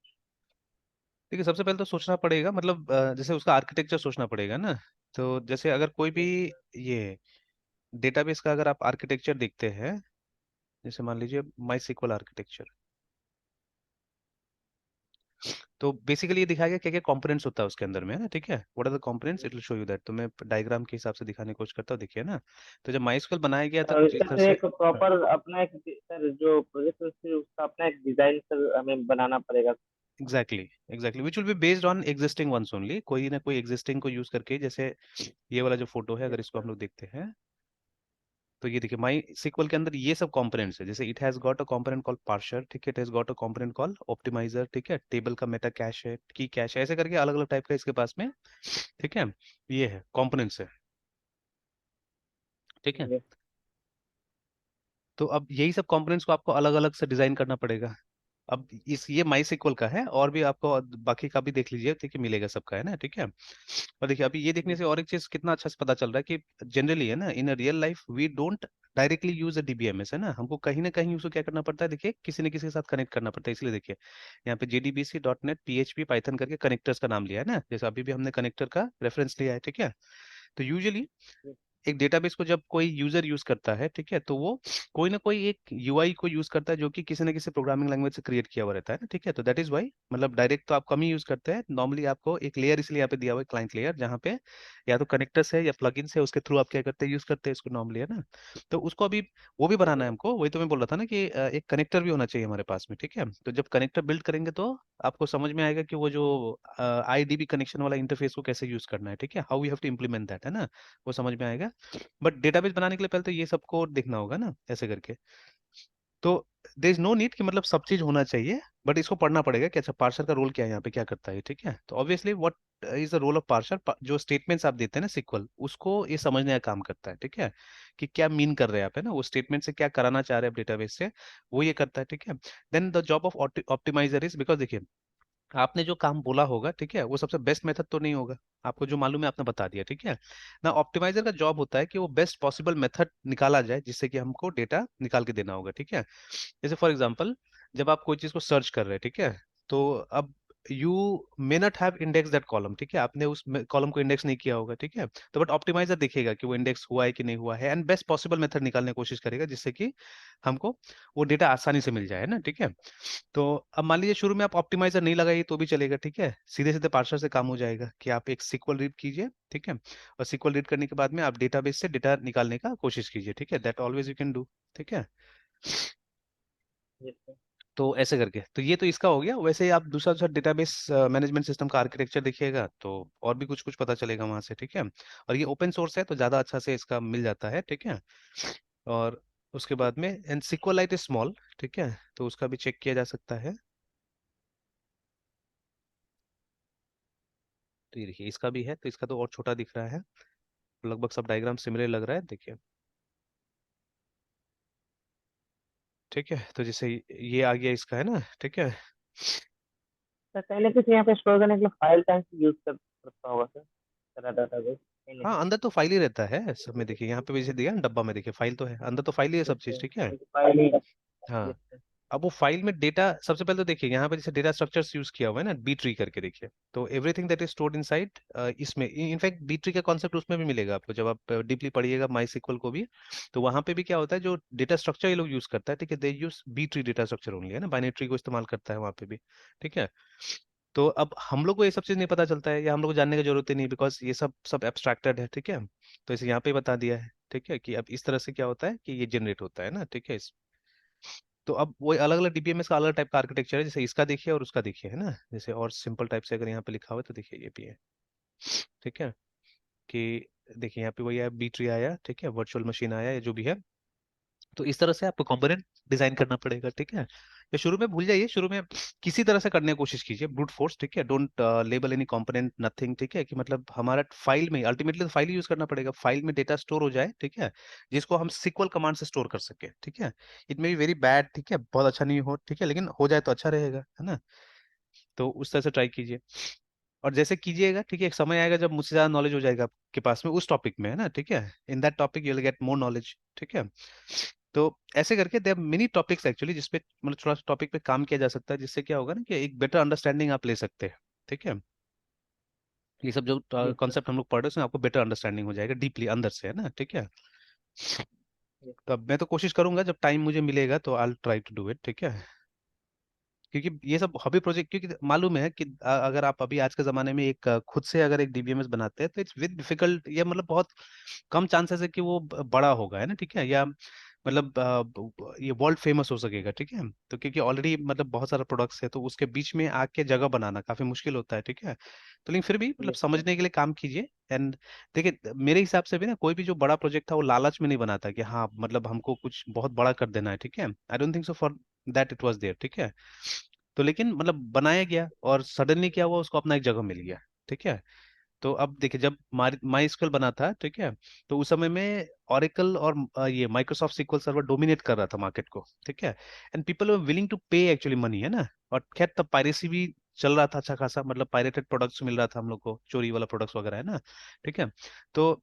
देखिए सबसे पहले तो सोचना पड़ेगा, मतलब जैसे उसका आर्किटेक्चर सोचना पड़ेगा ना। तो जैसे अगर कोई भी ये डेटाबेस का अगर आप आर्किटेक्चर देखते हैं, जैसे मान लीजिए माई सिक्वल आर्किटेक्चर, तो बेसिकली ये दिखाएगा क्या क्या कंपोनेंट्स होता है उसके अंदर में, है ना, ठीक है। What are the components, it will show you that. तो मैं डायग्राम के हिसाब से दिखाने की कोशिश करता हूँ, देखिए ना। तो जब माइस्क्ल बनाया गया था और कुछ इसका इस तरह फिर से। एक प्रॉपर अपना एक सर जो प्रोजेक्ट है फिर उसका अपना एक डिजाइन सर हमें बनाना पड़ेगा। Exactly, exactly, which will be based on existing ones only, कोई ना कोई एग्जिस्टिंग को यूज करके। जैसे ये वाला जो फोटो है, अगर यस इसको सर। हम लोग देखते हैं, तो ये देखिए माई सिक्वल के अंदर ये सब कंपोनेंट्स है। जैसे it has got a component call parser, ठीक है, it has got a component call optimiser, ठीक है, टेबल का मेटा कैश है, की कैश है, ऐसे करके अलग अलग टाइप का इसके पास में, ठीक है, ये है कंपोनेंट्स है, ठीक है। यस तो अब यही सब कंपोनेंट्स को आपको अलग अलग से डिजाइन करना पड़ेगा। अब इस ये माई सिक्वल का है, और भी आपको बाकी का भी देख लीजिए, ठीक है, मिलेगा सबका, है ना, ठीक है। और देखिए अभी ये देखने से और एक चीज कितना अच्छा से पता चल रहा है कि जनरली, है ना, in real life we don't directly use a DBMS, है ना, हमको कहीं ना कहीं उसको क्या करना पड़ता है, देखिए किसी न किसी के साथ कनेक्ट करना पड़ता है। इसलिए देखिए यहाँ पे JDBC.NET PHP पाइथन करके कनेक्टर्स का नाम लिया है ना, जैसे अभी भी हमने कनेक्टर का रेफरेंस लिया है, ठीक है। तो यूजुअली यस एक डेटाबेस को जब कोई यूजर यूज करता है, ठीक है, तो वो कोई ना कोई एक यूआई को यूज करता है जो कि किसी ना किसी प्रोग्रामिंग लैंग्वेज से क्रिएट किया हुआ रहता है ना, ठीक है। तो दैट इज वाई, मतलब डायरेक्ट तो आप कम ही यूज करते हैं, नॉर्मली आपको एक लेयर इसलिए यहाँ पे दिया हुआ है, क्लाइंट लेयर, जहाँ पे या तो कनेक्टर्स है या प्लगइन्स है, उसके थ्रू आप क्या करते हैं, यूज करते हैं इसको नॉर्मली, है ना। तो उसको अभी वो भी बनाना है हमको, वही तो मैं बोल रहा था ना कि एक कनेक्टर भी होना चाहिए हमारे पास में, ठीक है। तो जब कनेक्टर बिल्ड करेंगे तो आपको समझ में आएगा कि वो जो आईडीबी कनेक्शन वाला इंटरफेस को कैसे यूज करना है, ठीक है, how you have to implement that, है ना, वो समझ में आएगा। बट डेटाबेस बनाने के लिए पहले तो ये सबको देखना होगा ना, ऐसे करके। तो देर इज नो नीड कि मतलब सब चीज होना चाहिए, बट इसको पढ़ना पड़ेगा कि अच्छा पार्सर का रोल क्या है यहाँ पे, क्या करता है, ठीक है। तो obviously what is the role of parser, जो स्टेटमेंट्स आप देते हैं ना सिक्वल, उसको ये समझने का काम करता है, ठीक है, कि क्या मीन कर रहे हैं आप, है ना, वो स्टेटमेंट से क्या कराना चाह रहे हैं डेटाबेस से, वो ये करता है, ठीक है। Then the job of optimiser is, because देखिए आपने जो काम बोला होगा, ठीक है, वो सबसे बेस्ट मेथड तो नहीं होगा, आपको जो मालूम है आपने बता दिया, ठीक है ना। ऑप्टिमाइजर का जॉब होता है कि वो बेस्ट पॉसिबल मेथड निकाला जाए जिससे कि हमको डेटा निकाल के देना होगा, ठीक है। जैसे फॉर एग्जांपल, जब आप कोई चीज को सर्च कर रहे हैं, ठीक है, तो अब you may not have index that column, ठीक है, आपने उस कॉलम को इंडेक्स नहीं किया होगा, ठीक है। तो बट ऑप्टिमाइजर देखेगा कि वो इंडेक्स हुआ है कि नहीं हुआ है, एंड बेस्ट पॉसिबल मेथड निकालने की कोशिश करेगा जिससे कि हमको वो डेटा आसानी से मिल जाए, है ना, ठीक है। तो अब मान लीजिए शुरू में आप ऑप्टिमाइजर नहीं लगाइए तो भी चलेगा, ठीक है, सीधे सीधे पार्सर से काम हो जाएगा कि आप एक सिक्वल रीड कीजिए, ठीक है, और सिक्वल रीड करने के बाद में आप डेटाबेस से डेटा निकालने का कोशिश कीजिए, ठीक है, that always you can do, ठीक है। Yes, sir. तो ऐसे करके, तो ये तो इसका हो गया। वैसे ही आप दूसरा दूसरा डेटाबेस मैनेजमेंट सिस्टम का आर्किटेक्चर देखिएगा तो और भी कुछ कुछ पता चलेगा वहां से, ठीक है। और ये ओपन सोर्स है तो ज्यादा अच्छा से इसका मिल जाता है, ठीक है। और उसके बाद में एंड सिक्वलाइट इज स्मॉल, ठीक है, तो उसका भी चेक किया जा सकता है। तो ये देखिए इसका भी है, तो इसका तो और छोटा दिख रहा है, लगभग सब डायग्राम सिमिलर लग रहा है, देखिए, ठीक है। तो जैसे ये आ गया इसका, है ना, ठीक है। सर कहीं ना कहीं यहाँ पे स्टोर करने के लिए फाइल टाइम यूज कर सकता होगा सर, सारा डाटाबेस कहीं ना हाँ, कहीं। अंदर तो फाइल ही रहता है सब में, देखिए यहाँ पे भी जैसे दिया ना डब्बा में, देखिए फाइल तो है अंदर, तो फाइल ही है सब चीज, ठीक है। एक फाइल ही। हाँ, यस सर। अब वो फाइल में डेटा, सबसे पहले तो देखिए यहाँ पे जैसे डेटा स्ट्रक्चर्स यूज किया हुआ है ना, बी ट्री करके, देखिए, तो everything that is stored inside, इसमें इनफैक्ट बी ट्री का कॉन्सेप्ट उसमें भी मिलेगा आपको जब आप डीपली पढ़िएगा माई सिक्वल को भी। तो वहां पे भी क्या होता है, जो डेटा स्ट्रक्चर ये लोग यूज करता है, ठीक है, they use B tree data structure only, है ना, बाइनरी ट्री को इस्तेमाल करता है वहां पे भी, ठीक है। तो अब हम लोग को ये सब चीज नहीं पता चलता है या हम लोग को जानने की जरूरत ही नहीं, बिकॉज ये सब सब एब्स्ट्रैक्टेड है, ठीक है। तो इसे यहाँ पे बता दिया है, ठीक है, कि अब इस तरह से क्या होता है कि ये जनरेट होता है ना, ठीक है। तो अब वो अलग अलग डीबीएमएस का अलग टाइप का आर्किटेक्चर है, जैसे इसका देखिए और उसका देखिए, है ना, जैसे और सिंपल टाइप से अगर यहाँ पे लिखा हुआ है तो देखिए ये भी है, ठीक है, कि देखिए यहाँ पे वही है, बी ट्री आया, ठीक है, वर्चुअल मशीन आया, या जो भी है। तो इस तरह से आपको कंपोनेंट डिजाइन करना पड़ेगा, ठीक है। या शुरू में भूल जाइए, शुरू में किसी तरह से करने की कोशिश कीजिए, ब्रूट फोर्स, ठीक है, don't label any component nothing, ठीक है, कि मतलब हमारा फाइल में अल्टीमेटली तो फाइल ही यूज करना पड़ेगा, फाइल में डेटा स्टोर हो जाए, ठीक है, जिसको हम सिक्वल कमांड से स्टोर कर सके, ठीक है। It may be very bad, ठीक है, बहुत अच्छा नहीं हो, ठीक है, लेकिन हो जाए तो अच्छा रहेगा, है ना। तो उस तरह से ट्राई कीजिए, और जैसे कीजिएगा, ठीक है, एक समय आएगा जब मुझसे ज्यादा नॉलेज हो जाएगा आपके पास में उस टॉपिक में, है ना, ठीक है, in that topic you will get more knowledge, ठीक है। तो ऐसे करके देयर मेनी टॉपिक्स एक्चुअली जिसपे मतलब थोड़ा सा टॉपिक पे काम किया जा सकता है, जिससे क्या होगा ना कि एक बेटर अंडरस्टैंडिंग आप ले सकते हैं, ठीक है। ये सब जो यस सर। कॉन्सेप्ट हम लोग पढ़ रहे हैं उसमें आपको बेटर अंडरस्टैंडिंग हो जाएगा डीपली अंदर से, है ना, ठीक है। यस तो अब मैं तो कोशिश करूंगा जब टाइम मुझे मिलेगा तो I try to do it, ठीक है, क्योंकि ये सब हॉबी प्रोजेक्ट, क्योंकि मालूम है कि अगर आप अभी आज के जमाने में एक खुद से अगर एक डीबीएमएस बनाते हैं तो इट्स वेरी डिफिकल्ट, या मतलब बहुत कम चांसेस है कि वो बड़ा होगा, है ना, ठीक है, या मतलब ये वर्ल्ड फेमस हो सकेगा, ठीक है। तो क्योंकि ऑलरेडी मतलब बहुत सारा प्रोडक्ट्स है तो उसके बीच में आके जगह बनाना काफी मुश्किल होता है, ठीक है। तो लेकिन फिर भी मतलब यस सर। समझने के लिए काम कीजिए। एंड देखिए मेरे हिसाब से भी ना कोई भी जो बड़ा प्रोजेक्ट था वो लालच में नहीं बनाता कि हाँ मतलब हमको कुछ बहुत बड़ा कर देना है, ठीक है, I don't think so for that it was there, ठीक है। तो लेकिन मतलब बनाया गया और सडनली क्या हुआ, उसको अपना एक जगह मिल गया, ठीक है। तो अब देखिए जब माई स्क्वेल बना था, ठीक है, तो उस समय में ओरेकल और ये माइक्रोसॉफ्ट सीक्वल सर्वर डोमिनेट कर रहा था मार्केट को, ठीक है, and people were willing to pay actually money, है ना। और खैर तब पायरेसी भी चल रहा था अच्छा खासा, मतलब पायरेटेड प्रोडक्ट्स मिल रहा था हम लोग को, चोरी वाला प्रोडक्ट्स वगैरह, है ना, ठीक है। तो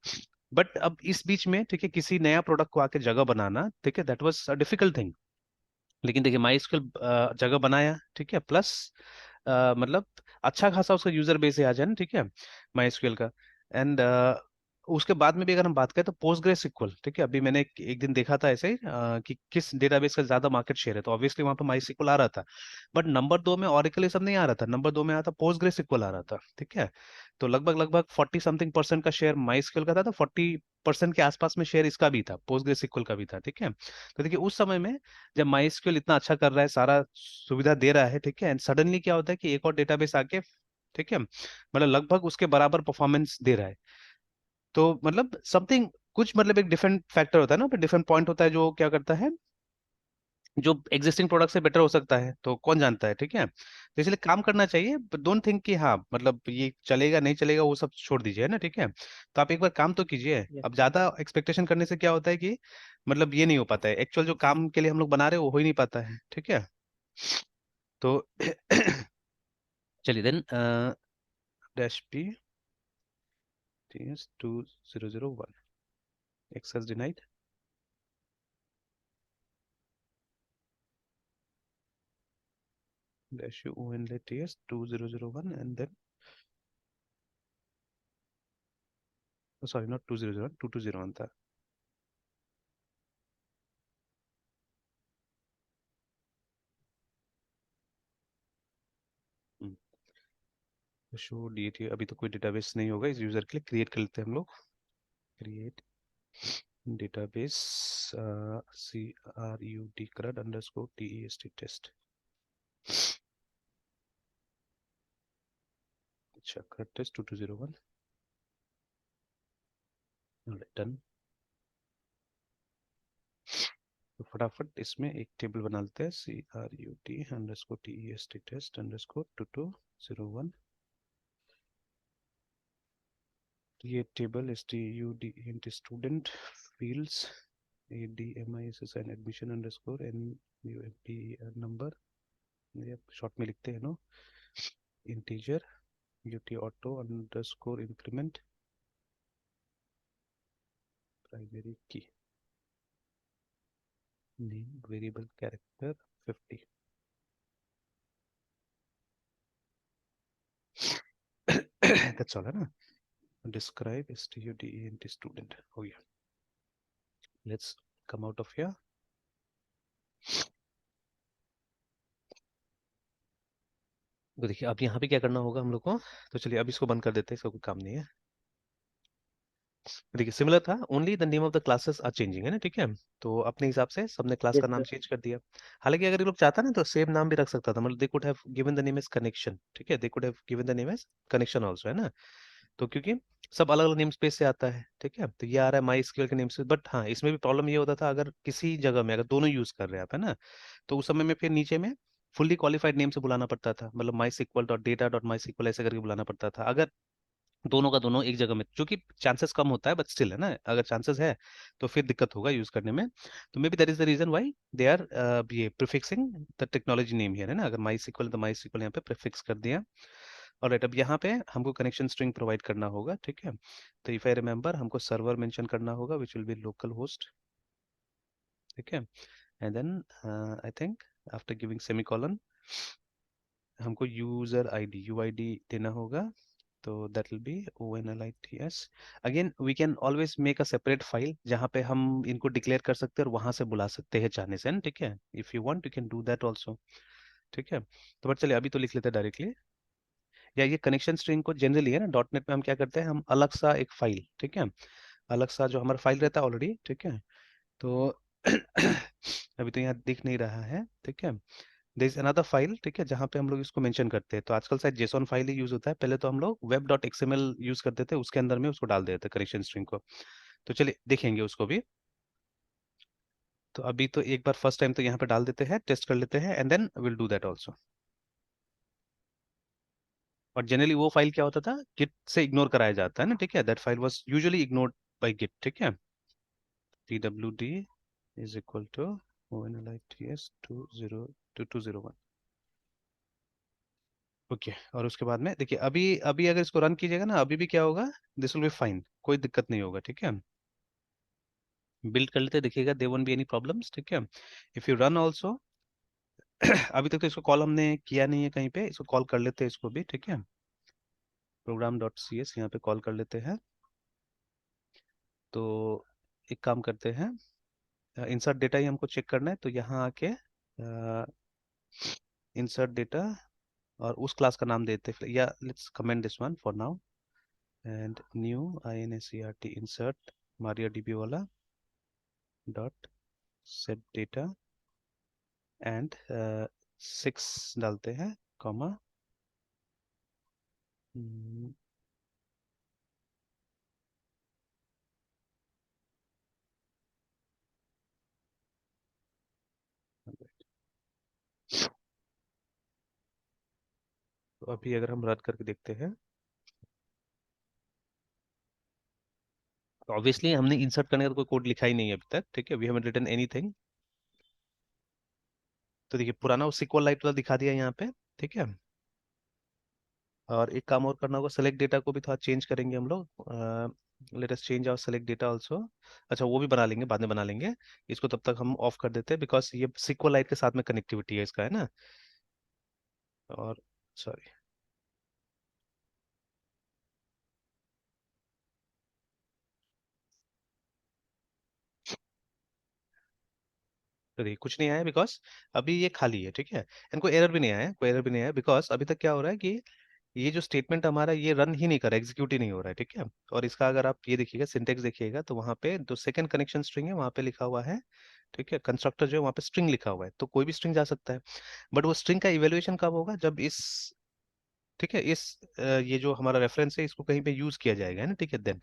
बट अब इस बीच में, ठीक है, किसी नया प्रोडक्ट को आके जगह बनाना, ठीक है, that was a difficult thing. लेकिन देखिए माई स्क्वेल जगह बनाया, ठीक है, प्लस मतलब अच्छा खासा उसका यूजर बेस है आ जाए ना, ठीक है, माई स्क्वेल का। एंड उसके बाद में भी अगर हम बात करें तो पोस्टग्रेस सिक्वल, ठीक है, अभी मैंने एक दिन देखा था ऐसे ही कि किस डेटाबेस का ज्यादा मार्केट शेयर है, तो ऑब्वियसली वहां पर माई सिक्वल आ रहा था। बट नंबर 2 में ऑरेकल ये सब नहीं आ रहा था, नंबर 2 में आया था पोस्टग्रेस सिक्वल आ रहा था, ठीक है। तो लगभग लगभग 40 समथिंग परसेंट का शेयर माई सिक्वल का था, तो 40% के आसपास में शेयर इसका भी था, पोस्टग्रेस सिक्वल का भी था, ठीक है। तो देखिए उस समय में जब माई सिक्वल इतना अच्छा कर रहा है, सारा सुविधा दे रहा है, ठीक है, एंड सडनली क्या होता है कि एक और डेटाबेस आके, ठीक है, मतलब लगभग उसके बराबर परफॉर्मेंस दे रहा है। तो मतलब समथिंग कुछ मतलब एक डिफरेंट फैक्टर होता है ना, डिफरेंट पॉइंट होता है जो क्या करता है, जो एग्जिस्टिंग प्रोडक्ट से बेटर हो सकता है, तो कौन जानता है, ठीक है। तो इसलिए काम करना चाहिए, डोंट थिंक कि हाँ मतलब ये चलेगा नहीं चलेगा वो सब छोड़ दीजिए, है ना, ठीक है। तो आप एक बार काम तो कीजिए, यस अब सर। ज्यादा एक्सपेक्टेशन करने से क्या होता है कि मतलब ये नहीं हो पाता है, एक्चुअल जो काम के लिए हम लोग बना रहे हैं वो हो ही नहीं पाता है, ठीक है। तो चलिए then dash P TS 2001 access denied dash u only ts 2001 and then sorry not 2001 2201 था। शो डीटी, अभी तो कोई डेटाबेस नहीं होगा इस यूजर के लिए, क्रिएट कर लेते हैं हम लोग, create database C R U D crud underscore T E S T test. अच्छा करड टेस्ट 2201 डन। तो फटाफट इसमें एक टेबल बना लेते हैं, C R U T underscore T E S T test underscore 2201। ये table student student fields ADMISS and admission underscore NUMPR number, ये शॉर्ट में लिखते हैं no, integer UT auto underscore increment primary key name variable character 50। that's all है ना। describe student हो गया। let's come out of here। तो देखिए अब यहाँ पे क्या करना होगा हम लोग को, तो चलिए अब इसको बंद कर देते हैं, इसका कोई काम नहीं है। देखिए सिमिलर था, only the name of the classes are changing, है ना, ठीक है। तो अपने हिसाब से सबने क्लास यस का नाम सर। चेंज कर दिया। हालांकि अगर ये लोग चाहता ना तो सेम नाम भी रख सकता था, मतलब they could have given the name as connection, ठीक है, they could have given the name as connection also, है ना। तो क्योंकि सब अलग अलग नेम स्पेस से आता है, ठीक है, तो ये आ रहा है माई स्क्वेयर के नेम स्पेस, बट हाँ इसमें भी प्रॉब्लम ये होता था अगर किसी जगह में अगर दोनों यूज कर रहे हैं आप, है ना, तो उस समय में फिर नीचे में फुल्ली क्वालिफाइड नेम से बुलाना पड़ता था, मतलब MySQL dot data dot MySQL ऐसे करके बुलाना पड़ता था। अगर दोनों का दोनों एक जगह में, जो कि चांसेस कम होता है बट स्टिल, है ना, अगर चांसेस है तो फिर दिक्कत होगा यूज करने में। तो maybe that is the reason why they are ये prefixing the technology name here, है ना, अगर माई सिक्वल तो माई सिक्वल यहाँ पे प्रीफिक्स कर दिया। और राइट अब यहाँ पे हमको कनेक्शन स्ट्रिंग प्रोवाइड करना होगा, ठीक है। तो इफ आई रिमेंबर हमको सर्वर मेंशन करना होगा which will be local host, ठीक है। And then I think after giving semicolon हमको यूजर आईडी यूआईडी देना होगा, तो that will be ONLITS। Again we can always make a separate file जहाँ पे हम इनको डिक्लेयर कर सकते हैं और वहां से बुला सकते हैं चाहने से, ठीक है, if you want you can do that also, ठीक है। तो बट चलिए अभी तो लिख लेते हैं डायरेक्टली। या ये कनेक्शन स्ट्रिंग को जनरली है ना डॉट नेट में हम क्या करते हैं, हम अलग सा एक फाइल, ठीक है, अलग सा जो हमारा फाइल रहता है ऑलरेडी, ठीक है। तो अभी तो यहाँ दिख नहीं रहा है, ठीक है, देयर इज अनदर फाइल, ठीक है, जहाँ पे हम लोग इसको मेंशन करते हैं। तो आजकल शायद जेसॉन फाइल ही यूज होता है, पहले तो हम लोग वेब डॉट एक्सएमएल यूज करते थे, उसके अंदर में उसको डाल देते थे कनेक्शन स्ट्रिंग को। तो चलिए देखेंगे उसको भी। तो अभी तो एक बार फर्स्ट टाइम तो यहाँ पे डाल देते हैं, टेस्ट कर लेते हैं and then will do that also. और जनरली वो फाइल क्या होता था, गिट से इग्नोर कराया जाता है ना, ठीक है, that file was usually ignored by git, ठीक है। pwd is equal to onlits 202201। Okay और उसके बाद में देखिए अभी अभी अगर इसको रन कीजिएगा ना, अभी भी क्या होगा, दिस विल बी फाइन, कोई दिक्कत नहीं होगा, ठीक है। बिल्ड कर लेते देखिएगा, there won't be any problems, ठीक है। इफ यू रन आल्सो अभी तक तो इसको कॉल हमने किया नहीं है कहीं पे, इसको कॉल कर लेते हैं इसको भी, ठीक है, program.cs यहाँ पे कॉल कर लेते हैं। तो एक काम करते हैं, इंसर्ट डेटा ही हमको चेक करना है, तो यहाँ आके इंसर्ट डेटा और उस क्लास का नाम देते हैं, या let's comment this one for now, and new INSERT insert MariaDB वाला डॉट सेट डेटा एंड 6 डालते हैं, कॉमा तो अभी अगर हम रन करके देखते हैं, तो ऑब्वियसली हमने इंसर्ट करने का कोई कोड लिखा ही नहीं है अभी तक, ठीक है, वी हैवंट रिटन एनीथिंग। तो देखिए पुराना वो सिक्वल लाइट वाला दिखा दिया यहाँ पे, ठीक है। और एक काम और करना होगा, सेलेक्ट डेटा को भी थोड़ा चेंज करेंगे हम लोग, let us change our select data also. अच्छा वो भी बना लेंगे, बाद में बना लेंगे, इसको तब तक हम ऑफ कर देते हैं, बिकॉज ये सिक्वल लाइट के साथ में कनेक्टिविटी है इसका, है ना। और सॉरी, तो देखिए कुछ नहीं आया बिकॉज अभी ये खाली है, ठीक है। इनको एरर भी नहीं आया, कोई एरर भी नहीं आया, बिकॉज अभी तक क्या हो रहा है कि ये जो स्टेटमेंट हमारा ये रन ही नहीं कर रहा, एग्जीक्यूट ही नहीं हो रहा है, ठीक है। और इसका अगर आप ये देखिएगा, सिंटेक्स देखिएगा, तो वहाँ पे जो सेकंड कनेक्शन स्ट्रिंग है वहाँ पे लिखा हुआ है, ठीक है, कंस्ट्रक्टर जो है वहाँ पे स्ट्रिंग लिखा हुआ है, तो कोई भी स्ट्रिंग जा सकता है। बट वो स्ट्रिंग का इवेल्युएशन कब होगा, जब इस, ठीक है, इस ये जो हमारा रेफरेंस है इसको कहीं पे यूज किया जाएगा, है ना, ठीक है। देन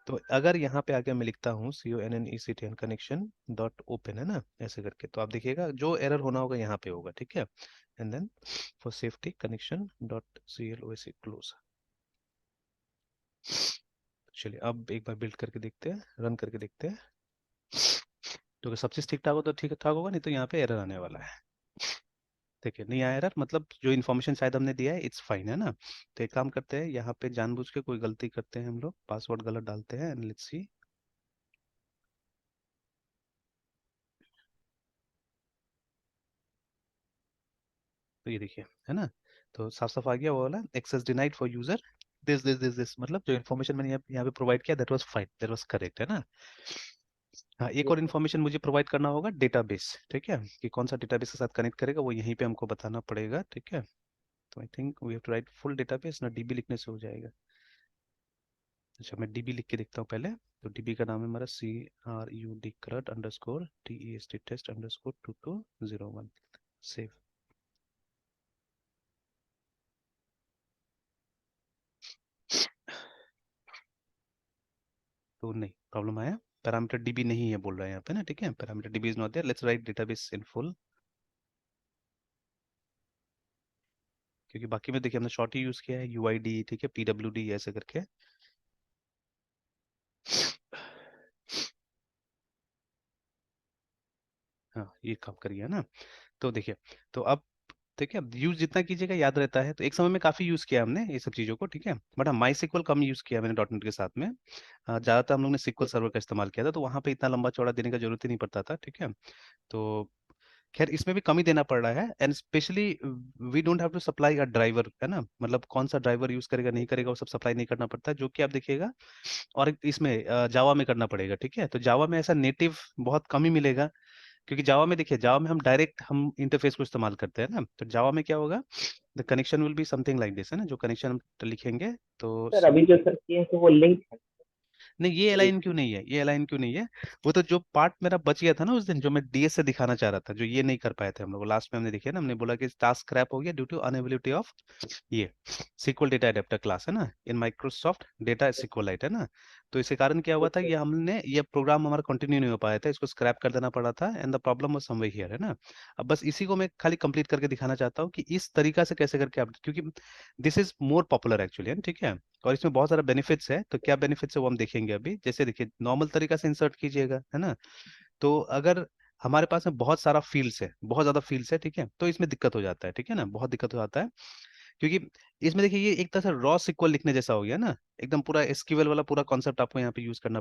तो अगर यहाँ पे आके मैं लिखता हूँ CONNECTN कनेक्शन डॉट ओपन, है ना, ऐसे करके, तो आप देखिएगा जो एरर होना होगा यहाँ पे होगा, ठीक है। And then for safety connection dot CLOC close. चलिए अब एक बार बिल्ड करके देखते हैं, रन करके देखते हैं, तो अगर सब चीज़ ठीक ठाक हो तो ठीक ठाक होगा, नहीं तो यहाँ पे एरर आने वाला है। देखिए नहीं आया एरर, मतलब जो इन्फॉर्मेशन शायद हमने दिया है इट्स फाइन, है ना। तो एक काम करते हैं, यहाँ पे जानबूझ के कोई गलती करते हैं हम लोग, पासवर्ड गलत डालते हैं, एंड लेट्स सी। तो ये देखिए, है ना, तो साफ साफ आ गया वो वाला, access denied for user this, मतलब जो इन्फॉर्मेशन मैंने यहाँ पे प्रोवाइड किया that was fine, that was correct, है ना। हाँ एक यस और सर। इन्फॉर्मेशन मुझे प्रोवाइड करना होगा, डेटाबेस, ठीक है, कि कौन सा डेटाबेस के साथ कनेक्ट करेगा वो यहीं पे हमको बताना पड़ेगा, ठीक है। तो I think we have to write full database, ना DB लिखने से हो जाएगा। अच्छा मैं DB लिख के देखता हूँ पहले। तो DB का नाम है हमारा CRUD CRUD underscore TEST test underscore 2201, save. तो नहीं प्रॉब्लम आया, पैरामीटर DB नहीं है बोल रहा है यहाँ पे ना, ठीक है, parameter DB is not there, let's write database in full. क्योंकि बाकी में देखिए हमने शॉर्ट ही यूज किया है, UID, ठीक है, PWD ऐसे करके। हाँ ये काम करिए ना। तो देखिए, तो अब ठीक है, यूज जितना कीजिएगा याद रहता है, तो एक समय में काफी यूज किया हमने ये सब चीजों को, ठीक है। बट हाँ माई सिक्वल कम यूज किया मैंने डॉट नेट के साथ में, ज्यादातर हम लोग ने सिक्वल सर्वर का इस्तेमाल किया था, तो वहां पे इतना लंबा चौड़ा देने का जरूरत ही नहीं पड़ता था, ठीक है। तो खैर इसमें भी कमी देना पड़ रहा है, and specially we don't have to supply a driver, है ना, मतलब कौन सा ड्राइवर यूज करेगा नहीं करेगा वो सब सप्लाई नहीं करना पड़ता, जो कि आप देखिएगा। और इसमें जावा में करना पड़ेगा, ठीक है। तो जावा में ऐसा नेटिव बहुत कम ही मिलेगा, क्योंकि जावा में देखिए, जावा में हम डायरेक्ट हम इंटरफेस को इस्तेमाल करते हैं ना, तो जावा में क्या होगा, the connection will be something like this, है ना, जो कनेक्शन हम लिखेंगे तो सर अभी जो सर किए हैं तो वो लिंक है नहीं, ये एक। अलाइन क्यों नहीं है, ये अलाइन क्यों नहीं है, वो तो जो पार्ट मेरा बच गया था ना उस दिन, जो मैं DS से दिखाना चाह रहा था, जो ये नहीं कर पाए थे हम लोग, लास्ट में हमने देखिए ना, हमने बोला कि टास्क स्क्रैप हो गया ड्यू टू अनएबिलिटी ऑफ ये SQL डेटा एडेप्टर क्लास, है ना, इन माइक्रोसॉफ्ट डेटा SQLite, है ना। तो इसके कारण क्या हुआ यस था सर। कि हमने ये प्रोग्राम हमारा कंटिन्यू नहीं हो पाया था, इसको स्क्रैप कर देना पड़ा था, and the problem was somewhere here, है ना। अब बस इसी को मैं खाली कंप्लीट करके दिखाना चाहता हूँ कि इस तरीका से कैसे करके आप, क्योंकि this is more popular actually, ठीक है। और इसमें बहुत सारा बेनिफिट्स है, तो क्या बेनिफिट्स है वो हम देखेंगे अभी। जैसे देखिए नॉर्मल तरीका से इंसर्ट कीजिएगा, है ना, तो अगर हमारे पास में बहुत सारा फील्ड्स है, बहुत ज्यादा फील्ड्स है, ठीक है, तो इसमें दिक्कत हो जाता है, ठीक है ना, बहुत दिक्कत हो जाता है। क्योंकि इसमें देखिए ये एक तरह से रॉ सिक्वल लिखने जैसा हो गया ना, एकदम पूरा SQL वाला पूरा कॉन्सेप्ट आपको यहाँ पे यूज करना पड़ेगा।